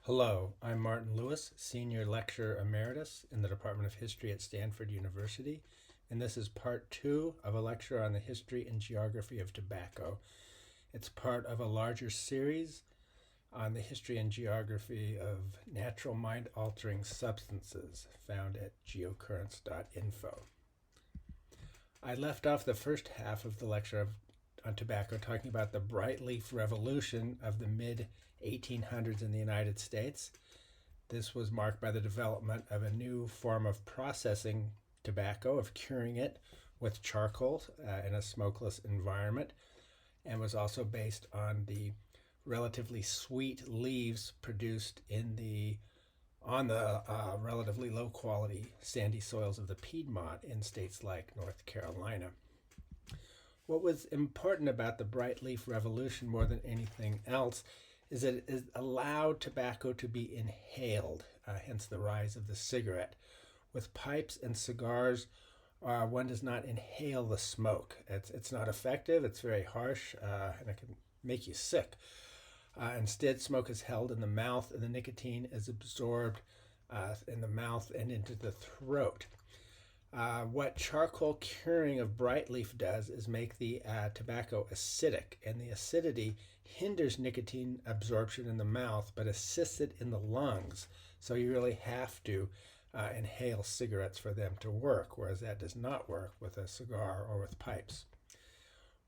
Hello, I'm Martin Lewis, Senior Lecturer Emeritus in the Department of History at Stanford University, and this is part 2 of a lecture on the history and geography of tobacco. It's part of a larger series on the history and geography of natural mind-altering substances found at geocurrents.info. I left off the first half of the lecture on tobacco talking about the bright leaf revolution of the mid-1800s in the United States. This was marked by the development of a new form of processing tobacco, of curing it with charcoal in a smokeless environment, and was also based on the relatively sweet leaves produced on the relatively low quality sandy soils of the Piedmont in states like North Carolina. What was important about the bright leaf revolution more than anything else is that it allowed tobacco to be inhaled, hence the rise of the cigarette. With pipes and cigars, one does not inhale the smoke. It's not effective, it's very harsh, and it can make you sick. Instead, smoke is held in the mouth and the nicotine is absorbed in the mouth and into the throat. What charcoal curing of bright leaf does is make the tobacco acidic, and the acidity hinders nicotine absorption in the mouth but assists it in the lungs. So you really have to inhale cigarettes for them to work, whereas that does not work with a cigar or with pipes.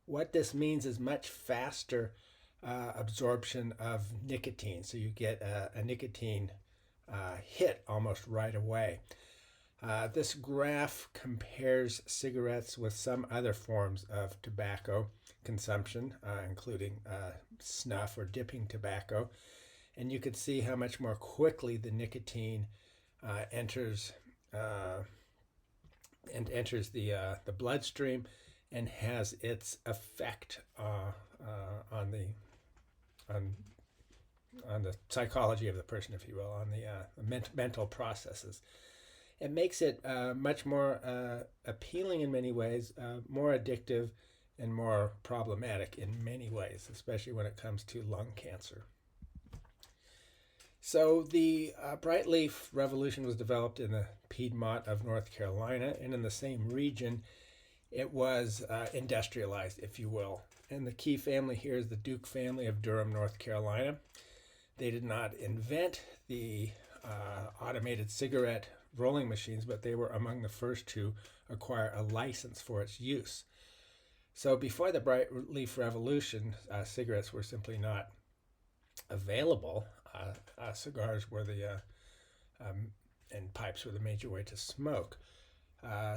What this means is much faster absorption of nicotine, so you get a nicotine hit almost right away. This graph compares cigarettes with some other forms of tobacco consumption, including snuff or dipping tobacco, and you could see how much more quickly the nicotine enters the bloodstream and has its effect on the psychology of the person, if you will, on the mental processes. It makes it much more appealing in many ways, more addictive, and more problematic in many ways, especially when it comes to lung cancer. So the bright leaf revolution was developed in the Piedmont of North Carolina, and in the same region it was industrialized, if you will. And the key family here is the Duke family of Durham, North Carolina. They did not invent the automated cigarette rolling machines, but they were among the first to acquire a license for its use. So before the bright leaf revolution, cigarettes were simply not available. Cigars were and pipes were the major way to smoke.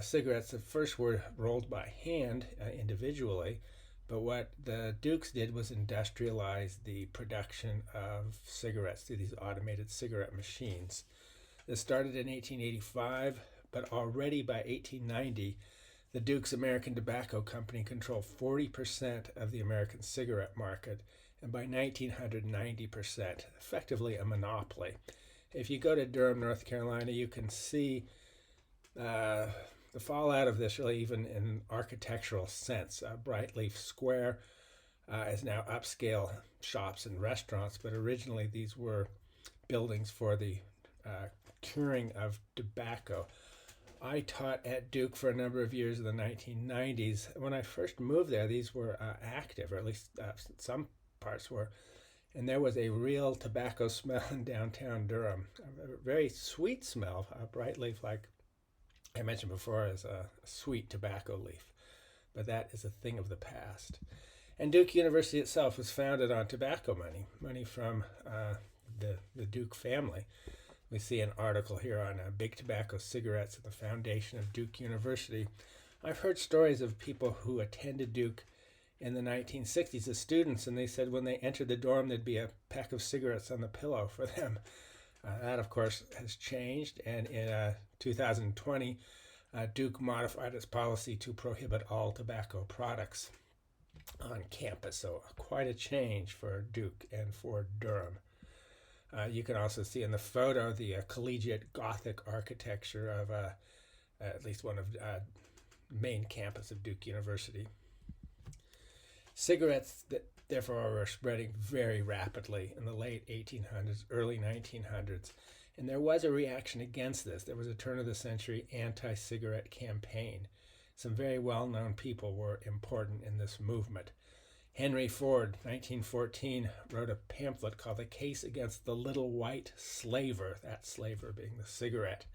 Cigarettes at first were rolled by hand individually, but what the Dukes did was industrialize the production of cigarettes through these automated cigarette machines. This started in 1885, but already by 1890, the Duke's American Tobacco Company controlled 40% of the American cigarette market, and by 1900, 90%, effectively a monopoly. If you go to Durham, North Carolina, you can see the fallout of this really even in an architectural sense. Brightleaf Square is now upscale shops and restaurants, but originally these were buildings for the curing of tobacco. I taught at Duke for a number of years in the 1990s. When I first moved there, these were active, or at least some parts were, and there was a real tobacco smell in downtown Durham. A very sweet smell, bright leaf, like I mentioned before, is a sweet tobacco leaf, but that is a thing of the past. And Duke University itself was founded on tobacco money from the Duke family. We see an article here on big tobacco cigarettes at the foundation of Duke University. I've heard stories of people who attended Duke in the 1960s as students, and they said when they entered the dorm there'd be a pack of cigarettes on the pillow for them. That, of course, has changed, and in 2020, Duke modified its policy to prohibit all tobacco products on campus. So quite a change for Duke and for Durham. You can also see in the photo the collegiate Gothic architecture of at least one of main campus of Duke University. Cigarettes therefore were spreading very rapidly in the late 1800s, early 1900s. And there was a reaction against this. There was a turn-of-the-century anti-cigarette campaign. Some very well-known people were important in this movement. Henry Ford, 1914, wrote a pamphlet called The Case Against the Little White Slaver, that slaver being the cigarette.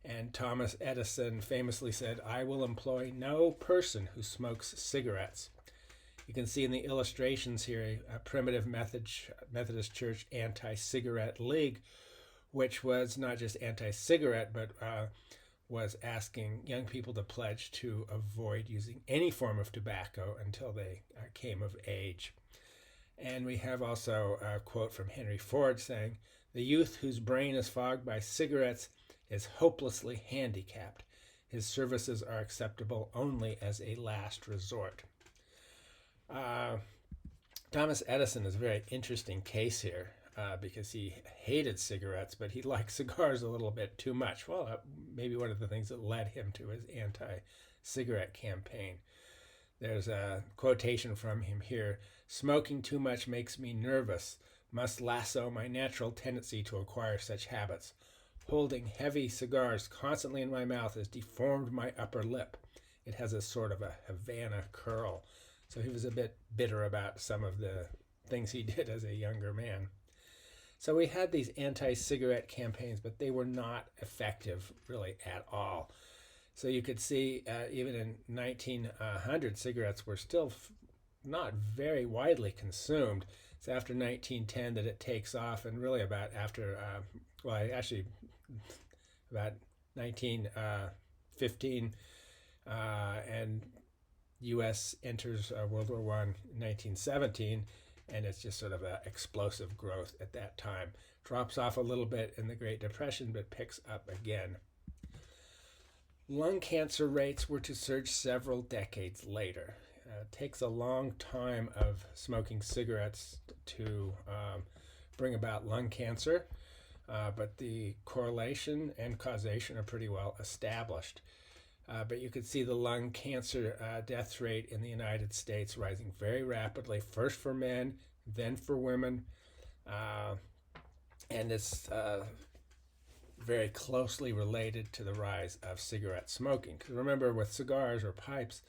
And Thomas Edison famously said, "I will employ no person who smokes cigarettes." You can see in the illustrations here a primitive Methodist Church anti-cigarette league, which was not just anti-cigarette, but was asking young people to pledge to avoid using any form of tobacco until they came of age. And we have also a quote from Henry Ford saying, "The youth whose brain is fogged by cigarettes is hopelessly handicapped. His services are acceptable only as a last resort." Thomas Edison is a very interesting case here because he hated cigarettes, but he liked cigars a little bit too much. Well, maybe one of the things that led him to his anti-cigarette campaign. There's a quotation from him here: "Smoking too much makes me nervous, must lasso my natural tendency to acquire such habits. Holding heavy cigars constantly in my mouth has deformed my upper lip. It has a sort of a Havana curl." So he was a bit bitter about some of the things he did as a younger man. So we had these anti-cigarette campaigns, but they were not effective really at all. So you could see even in 1900, cigarettes were still not very widely consumed. It's after 1910 that it takes off, and really about after, about 1915, and U.S. enters World War I in 1917, and it's just sort of an explosive growth at that time. Drops off a little bit in the Great Depression, but picks up again. Lung cancer rates were to surge several decades later. It takes a long time of smoking cigarettes to bring about lung cancer, but the correlation and causation are pretty well established. But you could see the lung cancer death rate in the United States rising very rapidly, first for men, then for women. And it's very closely related to the rise of cigarette smoking. Because remember, with cigars or pipes,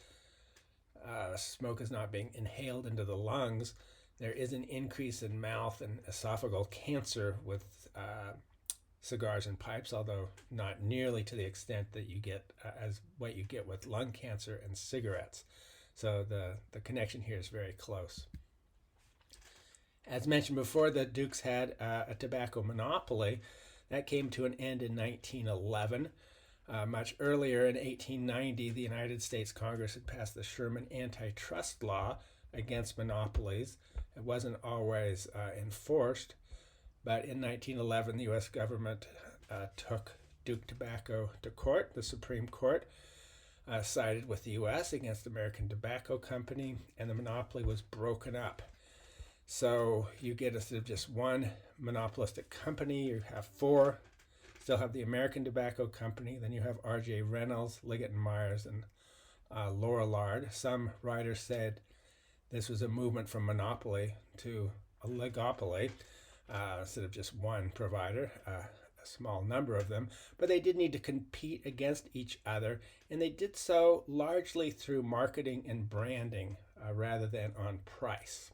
smoke is not being inhaled into the lungs. There is an increase in mouth and esophageal cancer with cigars and pipes, although not nearly to the extent that you get as what you get with lung cancer and cigarettes. So the connection here is very close. As mentioned before, the Dukes had a tobacco monopoly. That came to an end in 1911. Much earlier, in 1890, the United States Congress had passed the Sherman antitrust law against monopolies. It wasn't always enforced. But in 1911, the U.S. government took Duke Tobacco to court. The Supreme Court sided with the U.S. against the American Tobacco Company, and the monopoly was broken up. So you get instead of just one monopolistic company, you have four. Still have the American Tobacco Company. Then you have R.J. Reynolds, Liggett and Myers, and Lorillard. Some writers said this was a movement from monopoly to a oligopoly. Instead of just one provider, a small number of them, but they did need to compete against each other, and they did so largely through marketing and branding rather than on price.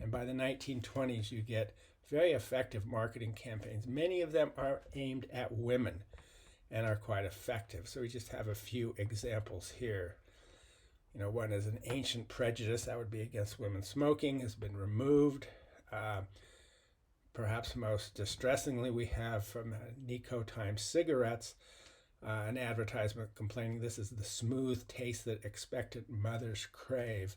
And by the 1920s, you get very effective marketing campaigns. Many of them are aimed at women and are quite effective. So we just have a few examples here. One is an ancient prejudice that would be against women smoking has been removed. Perhaps most distressingly, we have from Nicotine cigarettes an advertisement complaining this is the smooth taste that expectant mothers crave.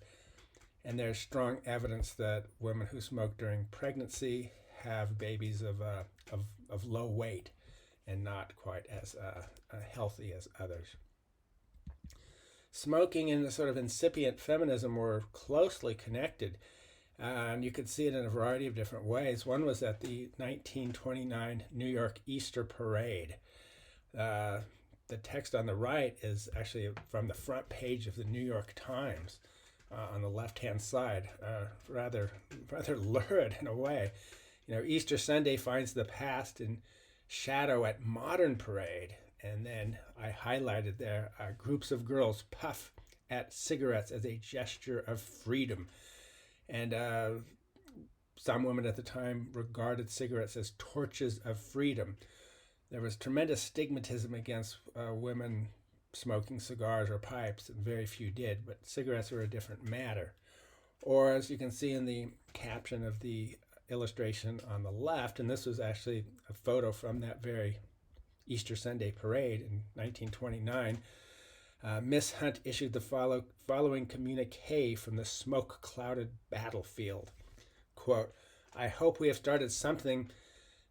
And there's strong evidence that women who smoke during pregnancy have babies of low weight and not quite as healthy as others. Smoking and the sort of incipient feminism were closely connected. And you could see it in a variety of different ways. One was at the 1929 New York Easter Parade. The text on the right is actually from the front page of the New York Times. on the left-hand side, rather lurid in a way. Easter Sunday finds the past in shadow at modern parade. And then I highlighted there groups of girls puff at cigarettes as a gesture of freedom. And some women at the time regarded cigarettes as torches of freedom. There was tremendous stigmatism against women smoking cigars or pipes, and very few did, but cigarettes were a different matter. Or as you can see in the caption of the illustration on the left, and this was actually a photo from that very Easter Sunday parade in 1929, Miss Hunt issued the following communique from the smoke-clouded battlefield. Quote, "I hope we have started something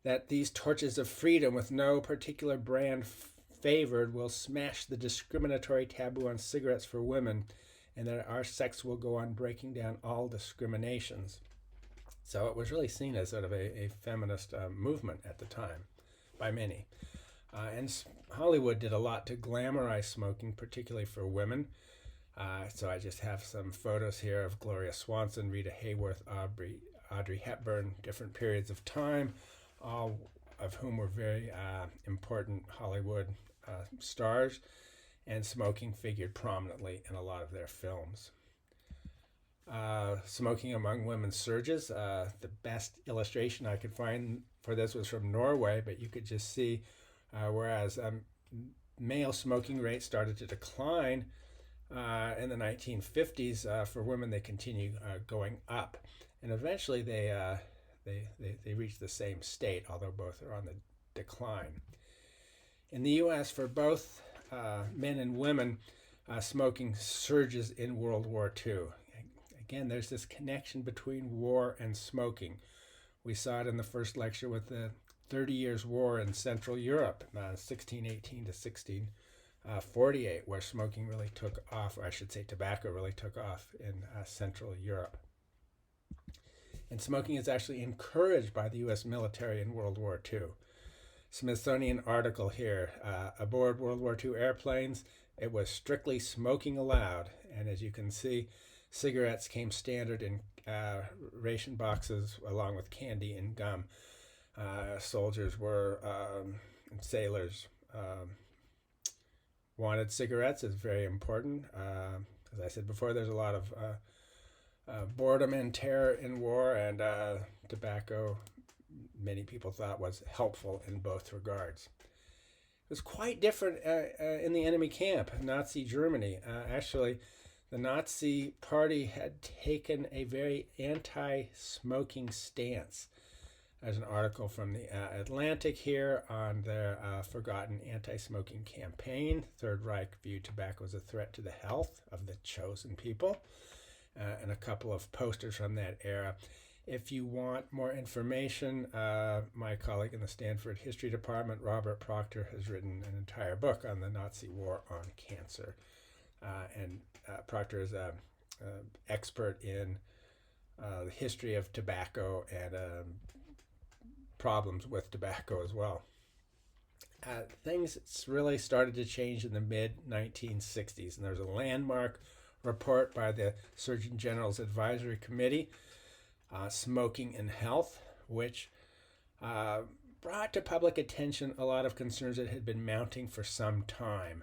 that these torches of freedom with no particular brand favored will smash the discriminatory taboo on cigarettes for women, and that our sex will go on breaking down all discriminations." So it was really seen as sort of a feminist movement at the time by many. And Hollywood did a lot to glamorize smoking, particularly for women. So I just have some photos here of Gloria Swanson, Rita Hayworth, Audrey Hepburn, different periods of time, all of whom were very important Hollywood stars, and smoking figured prominently in a lot of their films. Smoking among women surges. The best illustration I could find for this was from Norway, but you could just see whereas male smoking rates started to decline in the 1950s, for women they continue going up, and eventually they reach the same state, although both are on the decline. In the U.S., for both men and women, smoking surges in World War II. Again, there's this connection between war and smoking. We saw it in the first lecture with the 30 Years' War in Central Europe, 1618 to 1648, where smoking really took off, or I should say tobacco really took off in Central Europe. And smoking is actually encouraged by the U.S. military in World War II. Smithsonian article here, aboard World War II airplanes, it was strictly smoking allowed. And as you can see, cigarettes came standard in ration boxes along with candy and gum. Soldiers and sailors wanted cigarettes. Is very important. As I said before, there's a lot of boredom and terror in war, and tobacco, many people thought, was helpful in both regards. It was quite different in the enemy camp, Nazi Germany. Actually, the Nazi Party had taken a very anti-smoking stance. There's an article from the Atlantic here on their forgotten anti-smoking campaign. Third Reich viewed tobacco as a threat to the health of the chosen people, and a couple of posters from that era. If you want more information, my colleague in the Stanford History Department, Robert Proctor, has written an entire book on the Nazi war on cancer. And Proctor is an expert in the history of tobacco and problems with tobacco as well. Things really started to change in the mid-1960s, and there's a landmark report by the Surgeon General's Advisory Committee, Smoking and Health, which brought to public attention a lot of concerns that had been mounting for some time,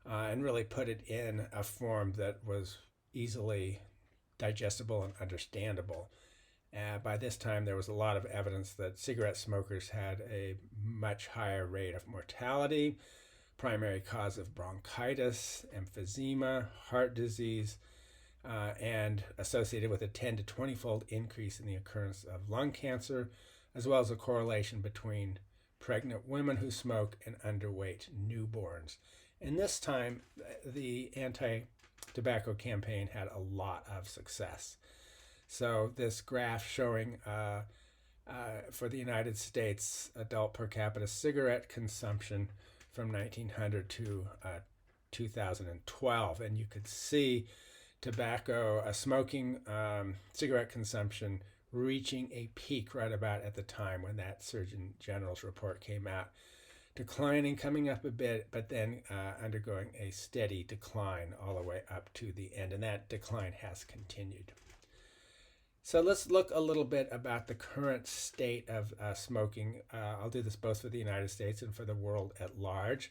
and really put it in a form that was easily digestible and understandable. By this time, there was a lot of evidence that cigarette smokers had a much higher rate of mortality, primary cause of bronchitis, emphysema, heart disease, and associated with a 10 to 20-fold increase in the occurrence of lung cancer, as well as a correlation between pregnant women who smoke and underweight newborns. And this time, the anti-tobacco campaign had a lot of success. So this graph showing for the United States adult per capita cigarette consumption from 1900 to 2012, and you could see smoking cigarette consumption reaching a peak right about at the time when that Surgeon General's report came out. declining, coming up a bit, but then undergoing a steady decline all the way up to the end. And that decline has continued. So let's look a little bit about the current state of smoking. I'll do this both for the United States and for the world at large.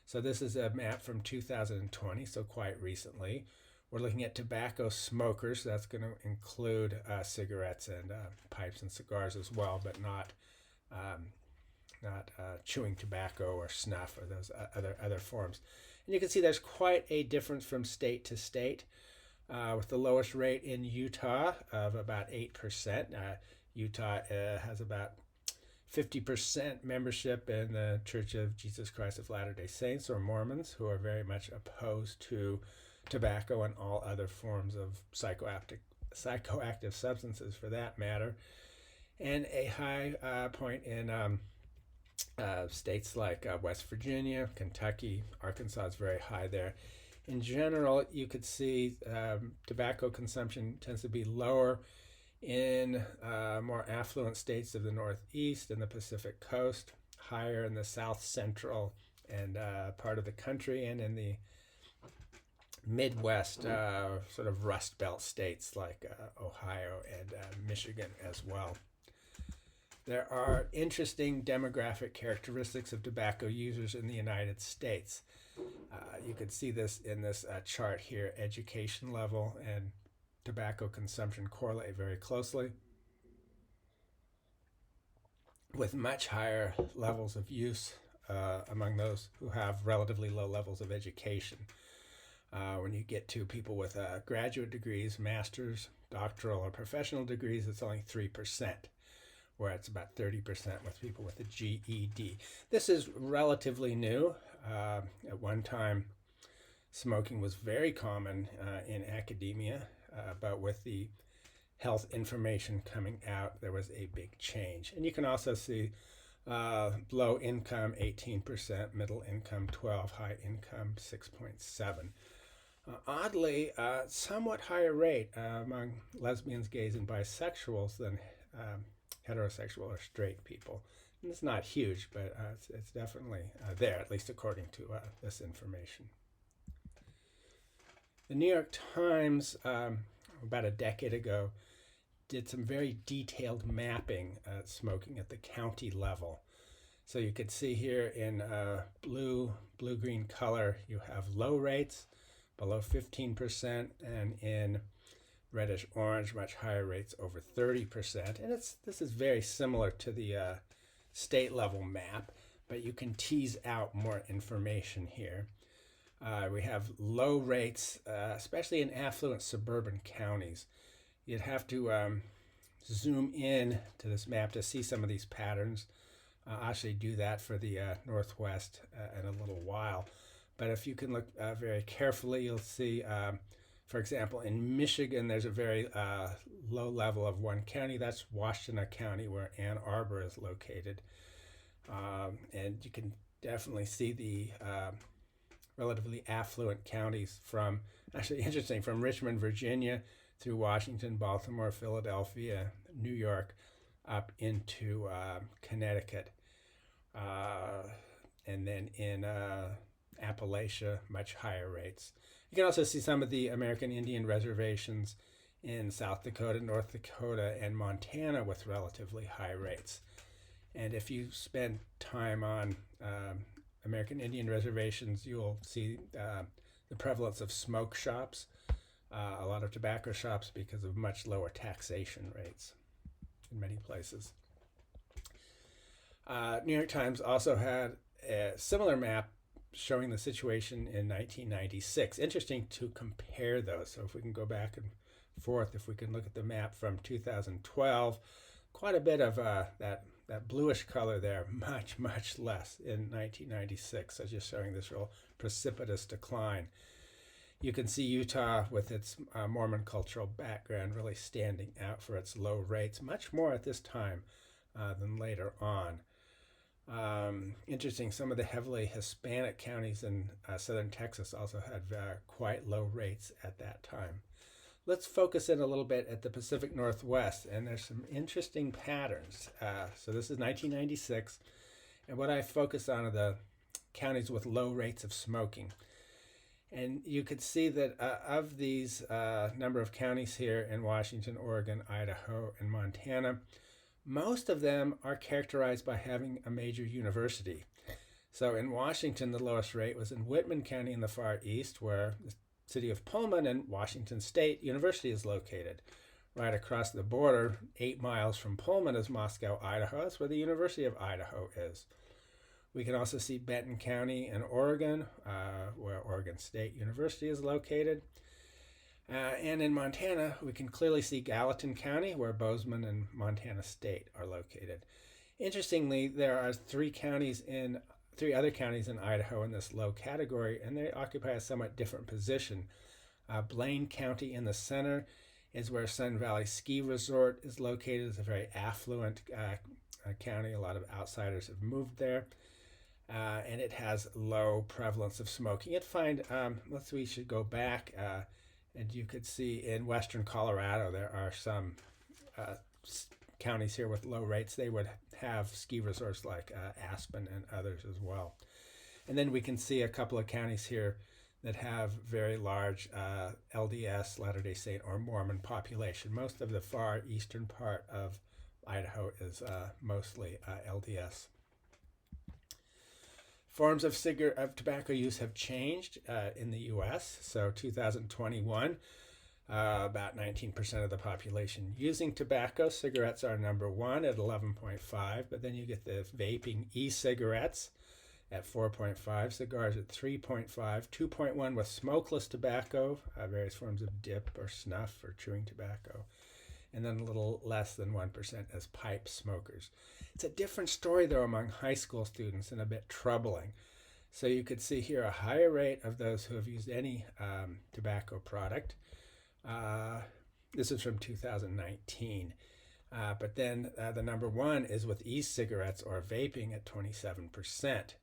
So this is a map from 2020, so quite recently. We're looking at tobacco smokers. That's going to include cigarettes and pipes and cigars as well, but not chewing tobacco or snuff or those other forms. And you can see there's quite a difference from state to state. With the lowest rate in Utah of about 8%. Utah has about 50% membership in the Church of Jesus Christ of Latter-day Saints, or Mormons, who are very much opposed to tobacco and all other forms of psychoactive substances for that matter. And a high point in states like West Virginia, Kentucky, Arkansas is very high there. In general, you could see tobacco consumption tends to be lower in more affluent states of the Northeast and the Pacific Coast, higher in the South Central and part of the country, and in the Midwest, sort of Rust Belt states like Ohio and Michigan as well. There are interesting demographic characteristics of tobacco users in the United States. You can see this in this chart here. Education level and tobacco consumption correlate very closely, with much higher levels of use among those who have relatively low levels of education. When you get to people with graduate degrees, master's, doctoral, or professional degrees, it's only 3%. Where it's about 30% with people with a GED. This is relatively new. At one time, smoking was very common in academia, but with the health information coming out, there was a big change. And you can also see low income 18%, middle income 12%, high income 6.7%. Oddly, somewhat higher rate among lesbians, gays, and bisexuals than heterosexual or straight people. And it's not huge, but it's definitely there, at least according to this information. The New York Times, about a decade ago, did some very detailed mapping of smoking at the county level. So you could see here in blue-green color, you have low rates, below 15%, and in reddish orange, much higher rates, over 30%. And this is very similar to the state level map, but you can tease out more information here. We have low rates, especially in affluent suburban counties. You'd have to zoom in to this map to see some of these patterns. I'll actually do that for the Northwest in a little while. But if you can look very carefully, you'll see for example, in Michigan, there's a very low level of one county. That's Washtenaw County, where Ann Arbor is located. And you can definitely see the relatively affluent counties from, actually interesting, from Richmond, Virginia, through Washington, Baltimore, Philadelphia, New York, up into Connecticut. And then in Appalachia, much higher rates. You can also see some of the American Indian reservations in South Dakota, North Dakota, and Montana with relatively high rates. And if you spend time on American Indian reservations, you'll see the prevalence of smoke shops, a lot of tobacco shops, because of much lower taxation rates in many places. New York Times also had a similar map showing the situation in 1996. Interesting to compare those. So if we can go back and forth, if we can look at the map from 2012, quite a bit of that bluish color there, much less in 1996. So just showing this real precipitous decline. You can see Utah with its Mormon cultural background really standing out for its low rates, much more at this time than later on. Interesting, some of the heavily Hispanic counties in southern Texas also had quite low rates at that time. Let's focus in a little bit at the Pacific Northwest, and there's some interesting patterns. So this is 1996, And what I focus on are the counties with low rates of smoking. And you could see that of these number of counties here in Washington, Oregon, Idaho, and Montana, most of them are characterized by having a major university. So in Washington, the lowest rate was in Whitman County in the far east, where the city of Pullman and Washington State University is located. Right across the border, 8 miles from Pullman, is Moscow, Idaho. That's where the University of Idaho is. We can also see Benton County in Oregon, where Oregon State University is located. And in Montana, we can clearly see Gallatin County, where Bozeman and Montana State are located. Interestingly, there are three other counties in Idaho in this low category, and they occupy a somewhat different position. Blaine County in the center is where Sun Valley Ski Resort is located. It's a very affluent county. A lot of outsiders have moved there. And it has low prevalence of smoking. We should go back, and you could see in western Colorado there are some counties here with low rates. They would have ski resorts like Aspen and others as well. And then we can see a couple of counties here that have very large LDS, Latter-day Saint, or Mormon population. Most of the far eastern part of Idaho is mostly LDS. Forms of tobacco use have changed in the U.S. So 2021, about 19% of the population using tobacco. Cigarettes are number one at 11.5, but then you get the vaping e-cigarettes at 4.5, cigars at 3.5, 2.1 with smokeless tobacco, various forms of dip or snuff or chewing tobacco, and then a little less than 1% as pipe smokers. It's a different story, though, among high school students, and a bit troubling. So you could see here a higher rate of those who have used any tobacco product. This is from 2019. But then the number one is with e-cigarettes or vaping at 27%.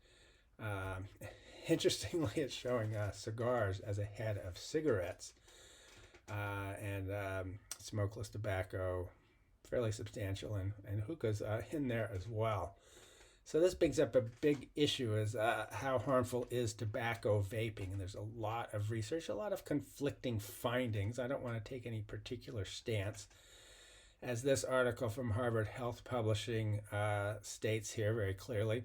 Interestingly, it's showing cigars as ahead of cigarettes. And smokeless tobacco, fairly substantial, and hookahs in there as well. So this brings up a big issue, is how harmful is tobacco vaping? And there's a lot of research, a lot of conflicting findings. I don't want to take any particular stance, as this article from Harvard Health Publishing states here very clearly.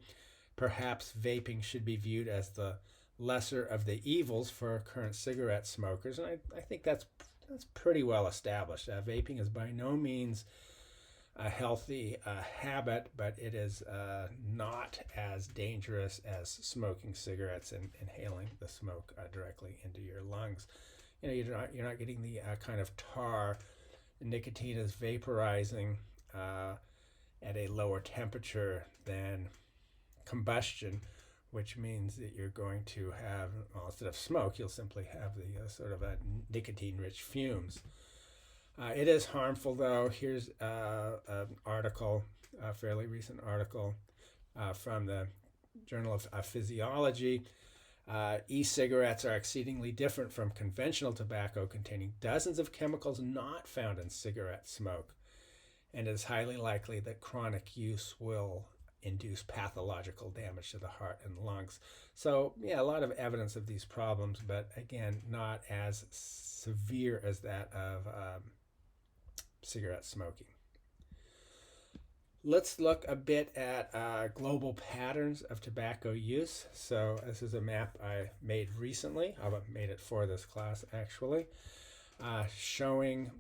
Perhaps vaping should be viewed as the lesser of the evils for current cigarette smokers, and I think that's pretty well established. Vaping is by no means a healthy habit, but it is not as dangerous as smoking cigarettes and inhaling the smoke directly into your lungs. You're not getting the kind of tar. Nicotine is vaporizing at a lower temperature than combustion, which means that you're going to have, instead of smoke, you'll simply have the sort of nicotine-rich fumes. It is harmful, though. Here's an article, a fairly recent article from the Journal of Physiology. E-cigarettes are exceedingly different from conventional tobacco, containing dozens of chemicals not found in cigarette smoke, and it is highly likely that chronic use will induce pathological damage to the heart and lungs. So, a lot of evidence of these problems, but again, not as severe as that of cigarette smoking. Let's look a bit at global patterns of tobacco use. So this is a map I made recently. I made it for this class, actually, showing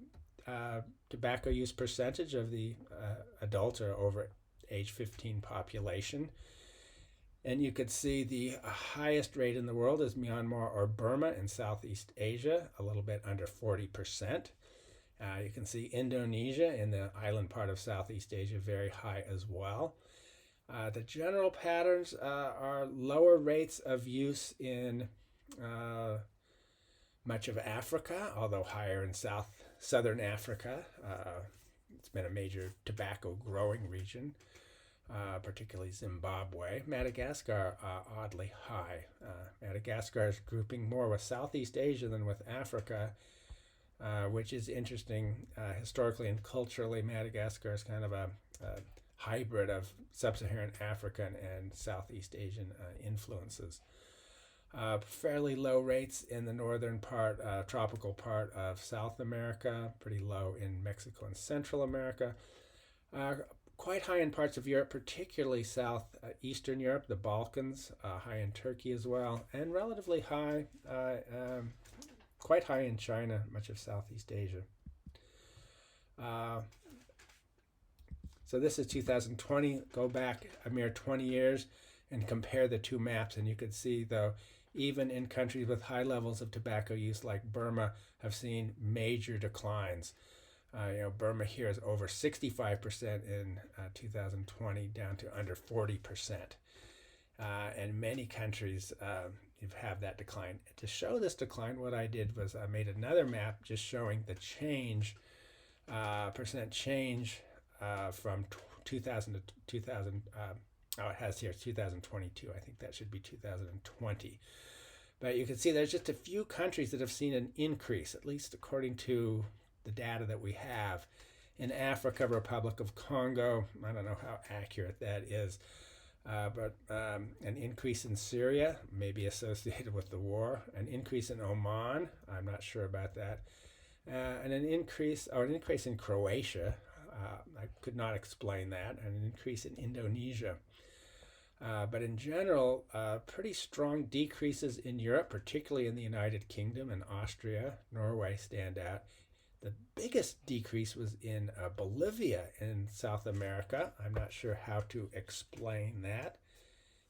tobacco use percentage of the adult or over age 15 population. And you could see the highest rate in the world is Myanmar or Burma in Southeast Asia, a little bit under 40%. You can see Indonesia in the island part of Southeast Asia, very high as well. The general patterns are lower rates of use in much of Africa, although higher in southern Africa. It's been a major tobacco growing region, particularly Zimbabwe. Madagascar, oddly high. Madagascar is grouping more with Southeast Asia than with Africa, which is interesting. Historically and culturally, Madagascar is kind of a hybrid of sub-Saharan African and Southeast Asian influences. Fairly low rates in the northern part, tropical part of South America, pretty low in Mexico and Central America. Quite high in parts of Europe, particularly southeastern Europe, the Balkans, high in Turkey as well, and relatively high, quite high in China, much of Southeast Asia. So this is 2020. Go back a mere 20 years and compare the two maps, and you can see, though, even in countries with high levels of tobacco use like Burma have seen major declines. Burma here is over 65% in 2020, down to under 40%. And many countries have that decline. To show this decline, what I did was I made another map just showing the change, percent change from 2000 to 2000. It has here 2022. I think that should be 2020. But you can see there's just a few countries that have seen an increase, at least according to the data that we have. In Africa, Republic of Congo, I don't know how accurate that is, but an increase in Syria, maybe associated with the war, an increase in Oman, I'm not sure about that, and an increase in Croatia, I could not explain that, and an increase in Indonesia. But in general, pretty strong decreases in Europe, particularly in the United Kingdom and Austria. Norway stand out. The biggest decrease was in Bolivia in South America. I'm not sure how to explain that.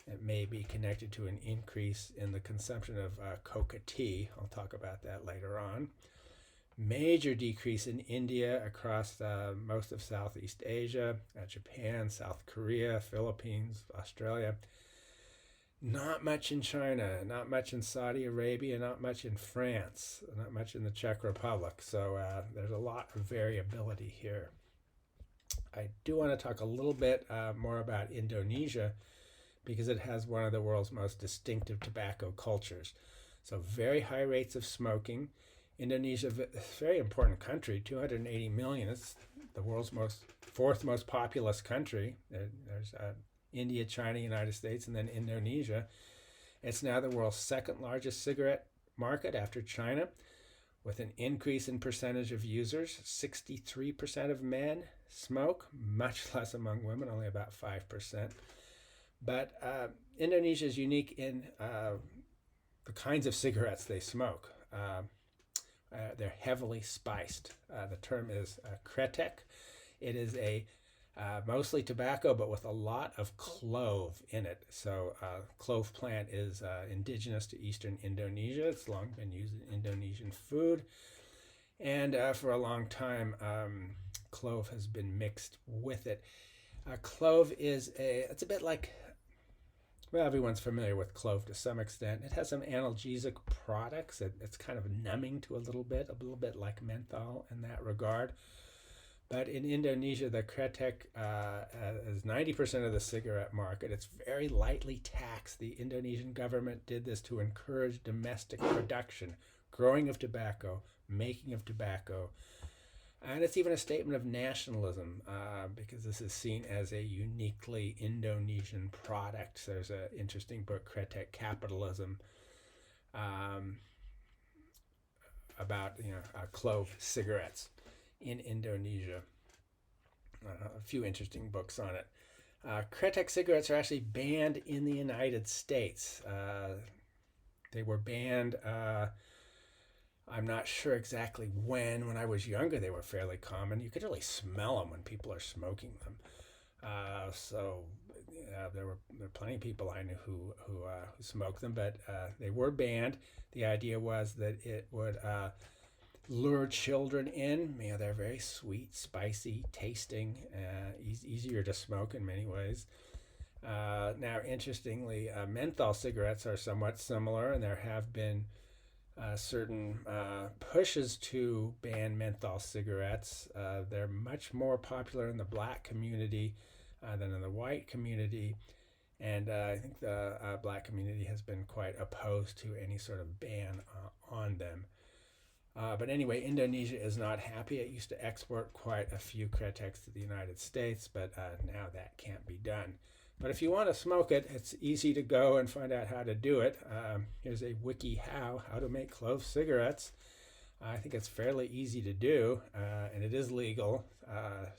It may be connected to an increase in the consumption of coca tea. I'll talk about that later on. Major decrease in India, across most of Southeast Asia, Japan, South Korea, Philippines, Australia. Not much in China, not much in Saudi Arabia, not much in France, not much in the Czech Republic. So there's a lot of variability here. I do want to talk a little bit more about Indonesia, because it has one of the world's most distinctive tobacco cultures. So very high rates of smoking. Indonesia, a very important country, 280 million. It's the world's fourth most populous country. There's India, China, United States, and then Indonesia. It's now the world's second largest cigarette market after China, with an increase in percentage of users. 63% of men smoke, much less among women, only about 5%. But Indonesia is unique in the kinds of cigarettes they smoke. They're heavily spiced. The term is kretek. It is a mostly tobacco, but with a lot of clove in it. So clove plant is indigenous to eastern Indonesia. It's long been used in Indonesian food. And for a long time, clove has been mixed with it. Clove it's a bit like, well, everyone's familiar with clove to some extent. It has some analgesic products. It's kind of numbing to a little bit like menthol in that regard. But in Indonesia, the kretek is 90% of the cigarette market. It's very lightly taxed. The Indonesian government did this to encourage domestic production, growing of tobacco, making of tobacco. And it's even a statement of nationalism, because this is seen as a uniquely Indonesian product. There's an interesting book, Kretek Capitalism, about clove cigarettes in Indonesia. A few interesting books on it. Kretek cigarettes are actually banned in the United States. They were banned, I'm not sure exactly when. When I was younger, they were fairly common. You could really smell them when people are smoking them. There were plenty of people I knew who smoked them, but they were banned. The idea was that it would lure children in. They're very sweet, spicy, tasting, easier to smoke in many ways. Now, interestingly, menthol cigarettes are somewhat similar, and there have been certain pushes to ban menthol cigarettes. They're much more popular in the black community than in the white community, and I think the black community has been quite opposed to any sort of ban on them. But anyway, Indonesia is not happy. It used to export quite a few kretek to the United States, but now that can't be done. But if you want to smoke it, it's easy to go and find out how to do it. Here's a wiki how to make clove cigarettes. I think it's fairly easy to do, and it is legal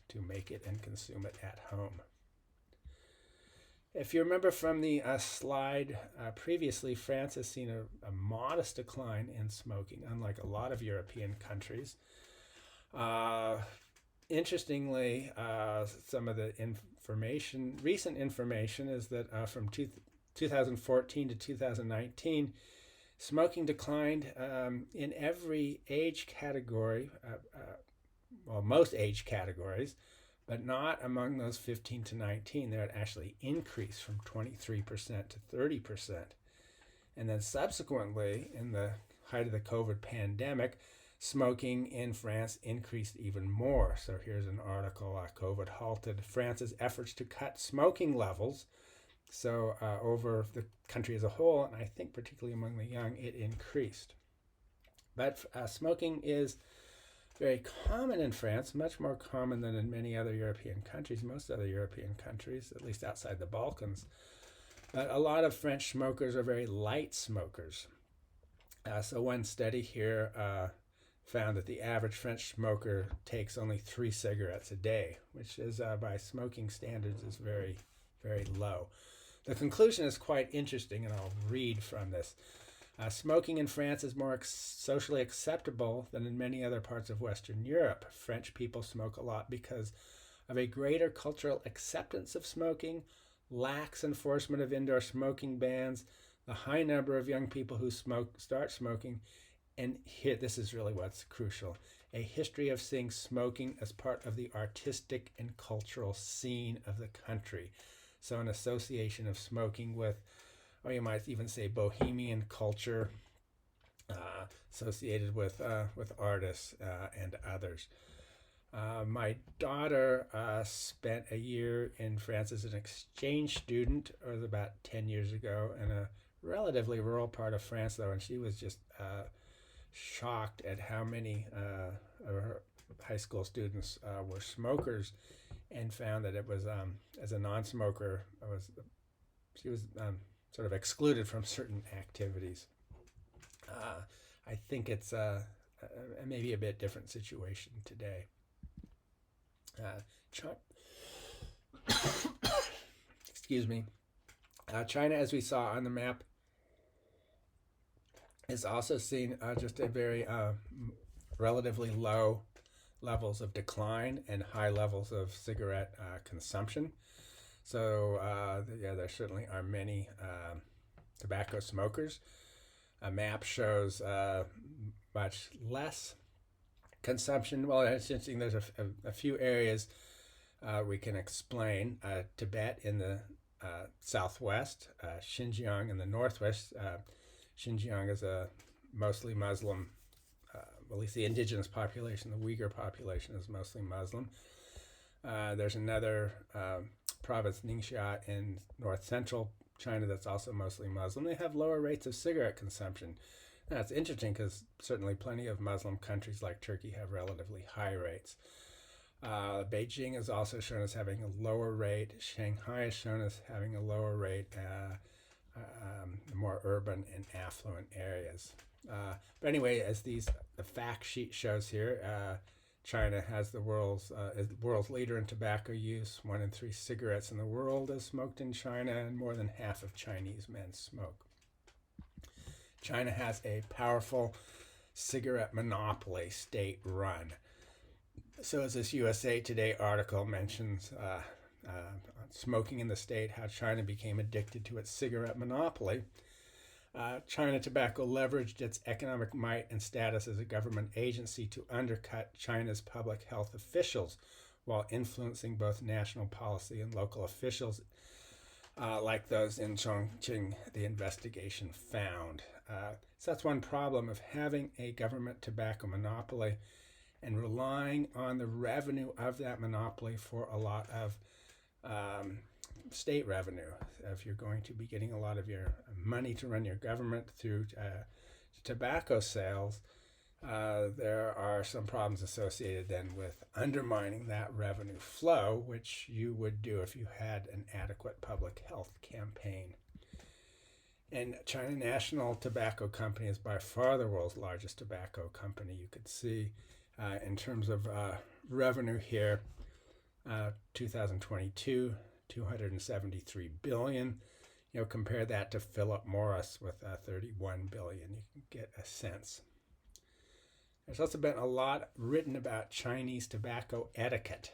to make it and consume it at home. If you remember from the slide previously, France has seen a modest decline in smoking, unlike a lot of European countries. Interestingly, some of the recent information is that from 2014 to 2019, smoking declined in every age category, most age categories, but not among those 15 to 19. There it actually increased from 23% to 30%. And then subsequently, in the height of the COVID pandemic, smoking in France increased even more. So here's an article, COVID halted France's efforts to cut smoking levels. So over the country as a whole, and I think particularly among the young, it increased. But smoking is very common in France, much more common than in many other European countries, most other European countries, at least outside the Balkans. But a lot of French smokers are very light smokers. So one study here found that the average French smoker takes only 3 cigarettes a day, which is by smoking standards is very, very low. The conclusion is quite interesting, and I'll read from this. Smoking in France is more socially acceptable than in many other parts of Western Europe. French people smoke a lot because of a greater cultural acceptance of smoking, lax enforcement of indoor smoking bans, the high number of young people who start smoking, and here, this is really what's crucial, a history of seeing smoking as part of the artistic and cultural scene of the country. So an association of smoking with, or you might even say bohemian culture, associated with artists and others. My daughter spent a year in France as an exchange student. It was about 10 years ago in a relatively rural part of France, though, and she was just shocked at how many of her high school students were smokers, and found that it was, as a non-smoker, she was sort of excluded from certain activities. I think it's maybe a bit different situation today. Excuse me. China, as we saw on the map, is also seen just a very relatively low levels of decline and high levels of cigarette consumption. So there certainly are many tobacco smokers. A map shows much less consumption. Well, it's interesting. There's a few areas we can explain. Tibet in the southwest, Xinjiang in the northwest. Xinjiang is a mostly Muslim, at least the indigenous population, the Uyghur population is mostly Muslim. There's another province, Ningxia, in north central China that's also mostly Muslim. They have lower rates of cigarette consumption. Now, it's interesting because certainly plenty of Muslim countries like Turkey have relatively high rates. Beijing is also shown as having a lower rate. Shanghai is shown as having a lower rate, more urban and affluent areas. But anyway, as the fact sheet shows here, China has the world's leader in tobacco use. 1 in 3 cigarettes in the world is smoked in China, and more than half of Chinese men smoke. China has a powerful cigarette monopoly, state-run. So as this USA Today article mentions, smoking in the state, how China became addicted to its cigarette monopoly. China Tobacco leveraged its economic might and status as a government agency to undercut China's public health officials while influencing both national policy and local officials, like those in Chongqing, the investigation found. So that's one problem of having a government tobacco monopoly and relying on the revenue of that monopoly for a lot of state revenue. If you're going to be getting a lot of your money to run your government through tobacco sales, there are some problems associated then with undermining that revenue flow, which you would do if you had an adequate public health campaign. And China National Tobacco Company is by far the world's largest tobacco company. You could see in terms of revenue here, 2022, 273 billion. Compare that to Philip Morris with 31 billion. You can get a sense. There's also been a lot written about Chinese tobacco etiquette.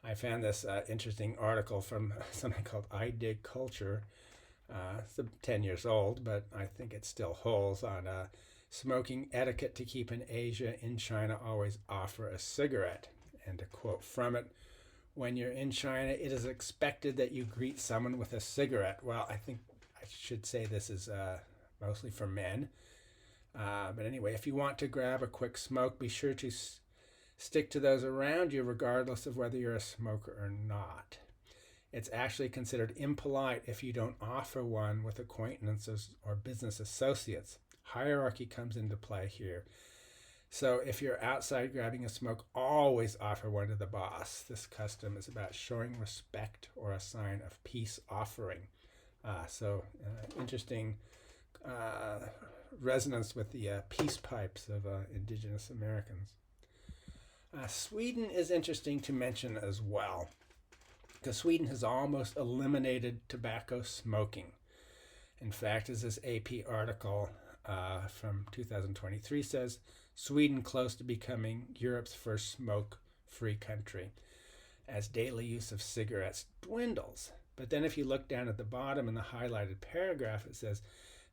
I found this interesting article from something called I Dig Culture. It's 10 years old, but I think it still holds, on smoking etiquette to keep in Asia. In China, always offer a cigarette. And to quote from it, when you're in China, it is expected that you greet someone with a cigarette. Well, I think I should say this is mostly for men. But anyway, if you want to grab a quick smoke, be sure to stick to those around you, regardless of whether you're a smoker or not. It's actually considered impolite if you don't offer one with acquaintances or business associates. Hierarchy comes into play here. So if you're outside grabbing a smoke, always offer one to the boss. This custom is about showing respect or a sign of peace offering. Interesting resonance with the peace pipes of indigenous Americans. Sweden is interesting to mention as well, because Sweden has almost eliminated tobacco smoking. In fact, as this AP article from 2023 says, Sweden close to becoming Europe's first smoke-free country as daily use of cigarettes dwindles. But then if you look down at the bottom in the highlighted paragraph, it says,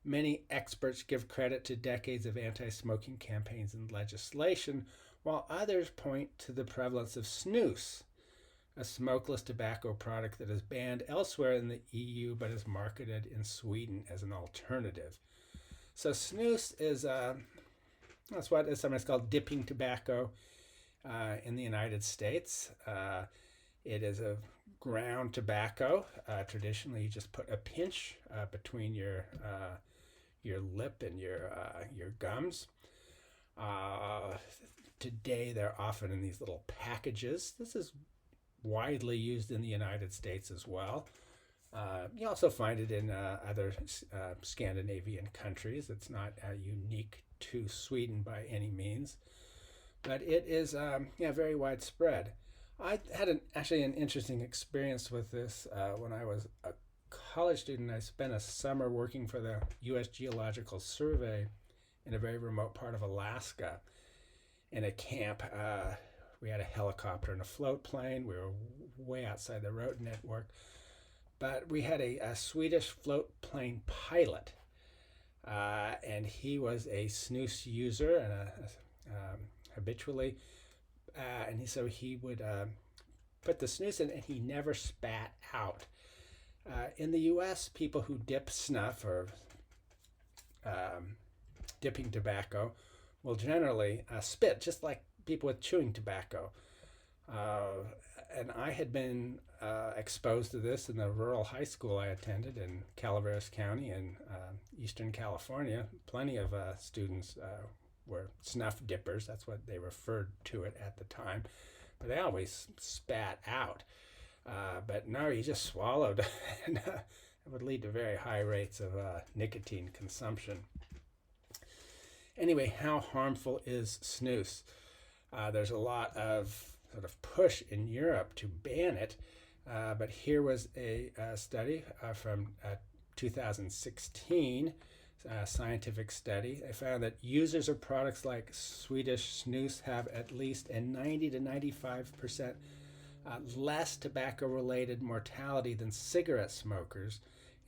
many experts give credit to decades of anti-smoking campaigns and legislation, while others point to the prevalence of snus, a smokeless tobacco product that is banned elsewhere in the EU but is marketed in Sweden as an alternative. So snus is, that's what is sometimes called dipping tobacco in the United States. It is a ground tobacco. Traditionally, you just put a pinch between your lip and your gums. Today, they're often in these little packages. This is widely used in the United States as well. You also find it in other Scandinavian countries. It's not unique to Sweden by any means, but it is very widespread. I had actually an interesting experience with this when I was a college student. I spent a summer working for the U.S. Geological Survey in a very remote part of Alaska in a camp. We had a helicopter and a float plane. We were way outside the road network. But we had a Swedish float plane pilot, and he was a snus user and habitually. And so he would put the snus in, and he never spat out. In the U.S., people who dip snuff or dipping tobacco will generally spit, just like people with chewing tobacco. And I had been exposed to this in the rural high school I attended in Calaveras County in Eastern California. Plenty of students were snuff dippers. That's what they referred to it at the time. But they always spat out. But no, you just swallowed. And it would lead to very high rates of nicotine consumption. Anyway, how harmful is snus? There's a lot of sort of push in Europe to ban it, but here was a study from 2016, a scientific study. They found that users of products like Swedish snus have at least a 90 to 95% less tobacco-related mortality than cigarette smokers,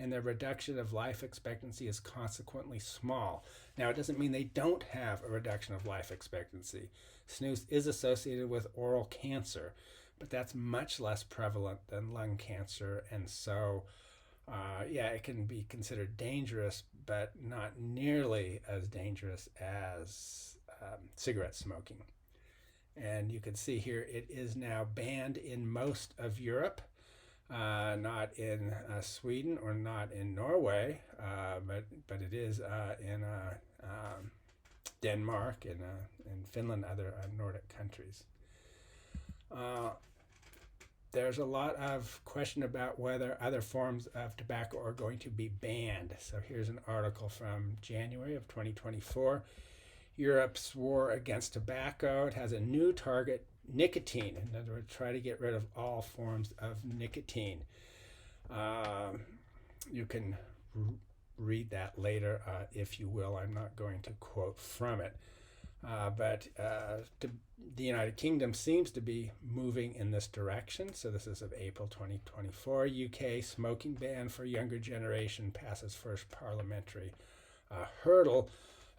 and their reduction of life expectancy is consequently small. Now, it doesn't mean they don't have a reduction of life expectancy. Snus is associated with oral cancer, but that's much less prevalent than lung cancer, and so, it can be considered dangerous, but not nearly as dangerous as cigarette smoking. And you can see here it is now banned in most of Europe. Not in Sweden or not in Norway, but it is in Denmark and Finland, other Nordic countries. There's a lot of question about whether other forms of tobacco are going to be banned. So here's an article from January of 2024. Europe's war against tobacco. It has a new target, nicotine. In other words, try to get rid of all forms of nicotine. You can read that later if you will. I'm not going to quote from it. But the United Kingdom seems to be moving in this direction. So this is of April 2024. UK smoking ban for younger generation passes first parliamentary hurdle,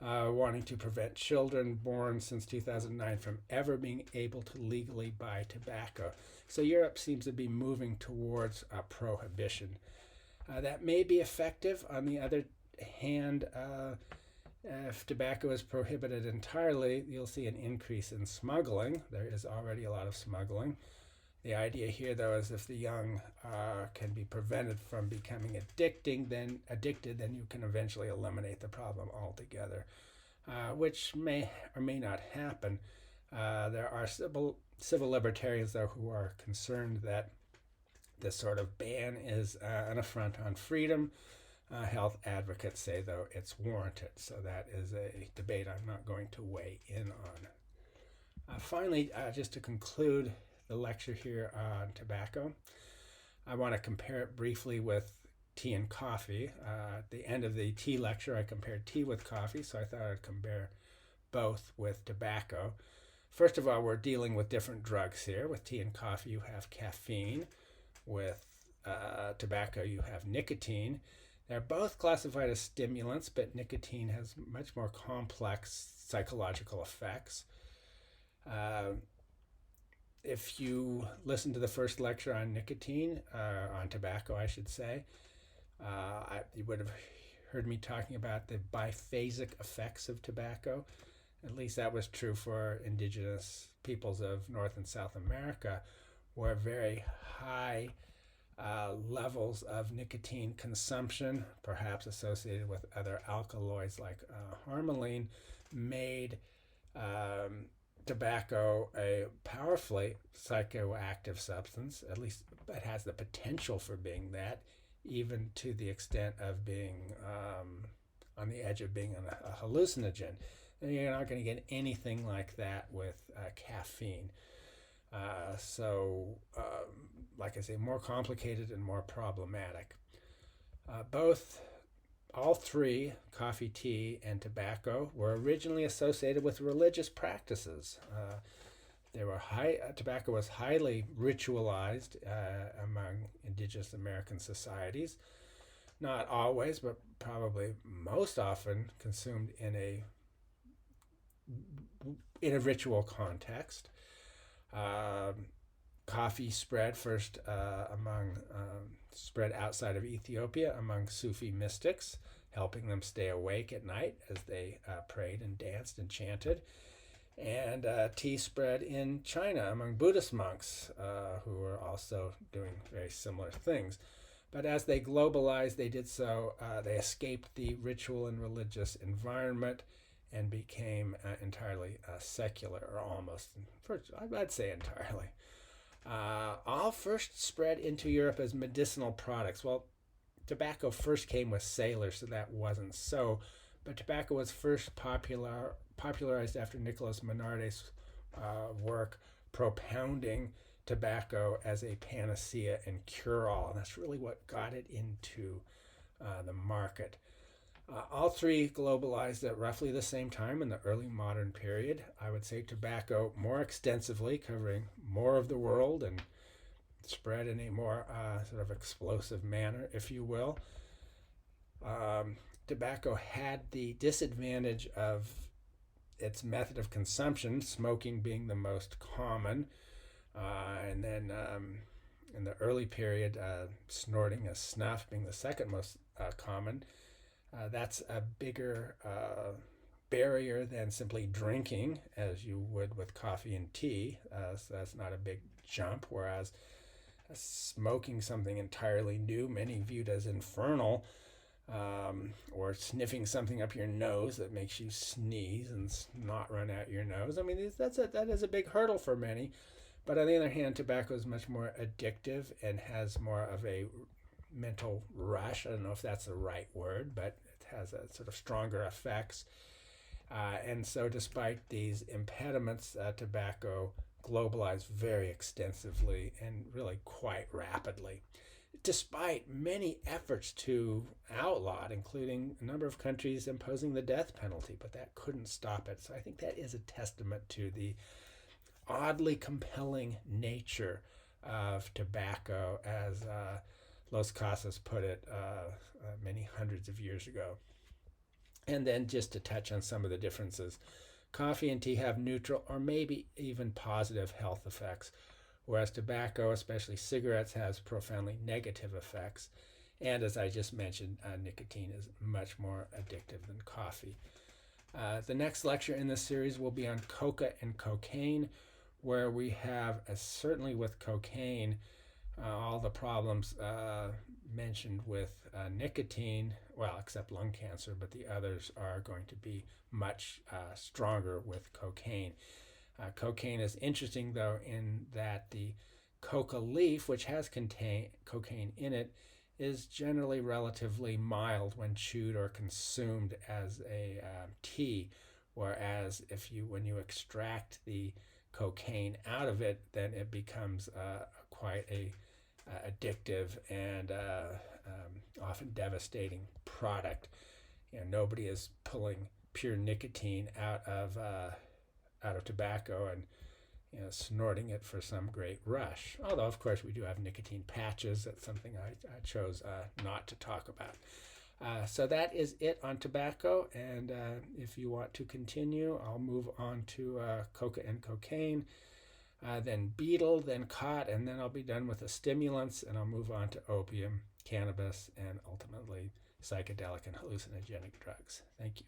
wanting to prevent children born since 2009 from ever being able to legally buy tobacco. So Europe seems to be moving towards prohibition. That may be effective. On the other hand, if tobacco is prohibited entirely, you'll see an increase in smuggling. There is already a lot of smuggling. The idea here, though, is if the young can be prevented from becoming addicted, then you can eventually eliminate the problem altogether, which may or may not happen. There are civil libertarians, though, who are concerned that this sort of ban is an affront on freedom. Health advocates say, though, it's warranted. So that is a debate I'm not going to weigh in on. Finally, just to conclude the lecture here on tobacco, I want to compare it briefly with tea and coffee. At the end of the tea lecture, I compared tea with coffee, so I thought I'd compare both with tobacco. First of all, we're dealing with different drugs here. With tea and coffee, you have caffeine. With tobacco, you have nicotine. They're both classified as stimulants, but nicotine has much more complex psychological effects. If you listen to the first lecture on nicotine, on tobacco, I should say, you would have heard me talking about the biphasic effects of tobacco. At least that was true for indigenous peoples of North and South America, where very high levels of nicotine consumption, perhaps associated with other alkaloids like harmaline, made tobacco a powerfully psychoactive substance. At least it has the potential for being that, even to the extent of being on the edge of being a hallucinogen. And you're not going to get anything like that with caffeine. Like I say, more complicated and more problematic. All three, coffee, tea, and tobacco, were originally associated with religious practices. Tobacco was highly ritualized among indigenous American societies. Not always, but probably most often consumed in a ritual context. Coffee spread first spread outside of Ethiopia among Sufi mystics, helping them stay awake at night as they prayed and danced and chanted. And tea spread in China among Buddhist monks who were also doing very similar things. But as they globalized, they did so, they escaped the ritual and religious environment and became entirely secular, or almost, I'd say entirely. All first spread into Europe as medicinal products. Well, tobacco first came with sailors, so that wasn't so. But tobacco was first popularized after Nicolas Menard's work propounding tobacco as a panacea and cure-all. And that's really what got it into the market. All three globalized at roughly the same time in the early modern period. I would say tobacco more extensively, covering more of the world and spread in a more sort of explosive manner, if you will. Tobacco had the disadvantage of its method of consumption, smoking being the most common, and then in the early period, snorting a snuff being the second most common. That's a bigger barrier than simply drinking, as you would with coffee and tea. So that's not a big jump, whereas smoking something entirely new, many viewed as infernal, or sniffing something up your nose that makes you sneeze and snot run out your nose. I mean, that is a big hurdle for many. But on the other hand, tobacco is much more addictive and has more of a mental rush. I don't know if that's the right word, but it has a sort of stronger effects. And so despite these impediments, tobacco globalized very extensively and really quite rapidly, despite many efforts to outlaw it, including a number of countries imposing the death penalty, but that couldn't stop it. So I think that is a testament to the oddly compelling nature of tobacco, as Los Casas put it many hundreds of years ago. And then just to touch on some of the differences, coffee and tea have neutral or maybe even positive health effects, whereas tobacco, especially cigarettes, has profoundly negative effects. And as I just mentioned, nicotine is much more addictive than coffee. The next lecture in this series will be on coca and cocaine, where we have, certainly with cocaine, all the problems mentioned with nicotine, well, except lung cancer, but the others are going to be much stronger with cocaine. Cocaine is interesting, though, in that the coca leaf, which has cocaine in it, is generally relatively mild when chewed or consumed as a tea, whereas when you extract the cocaine out of it, then it becomes quite a addictive and often devastating product. Nobody is pulling pure nicotine out of tobacco and snorting it for some great rush. Although, of course, we do have nicotine patches. That's something I chose not to talk about. So that is it on tobacco. And if you want to continue, I'll move on to coca and cocaine, then betel, then cot, and then I'll be done with the stimulants, and I'll move on to opium, cannabis, and ultimately psychedelic and hallucinogenic drugs. Thank you.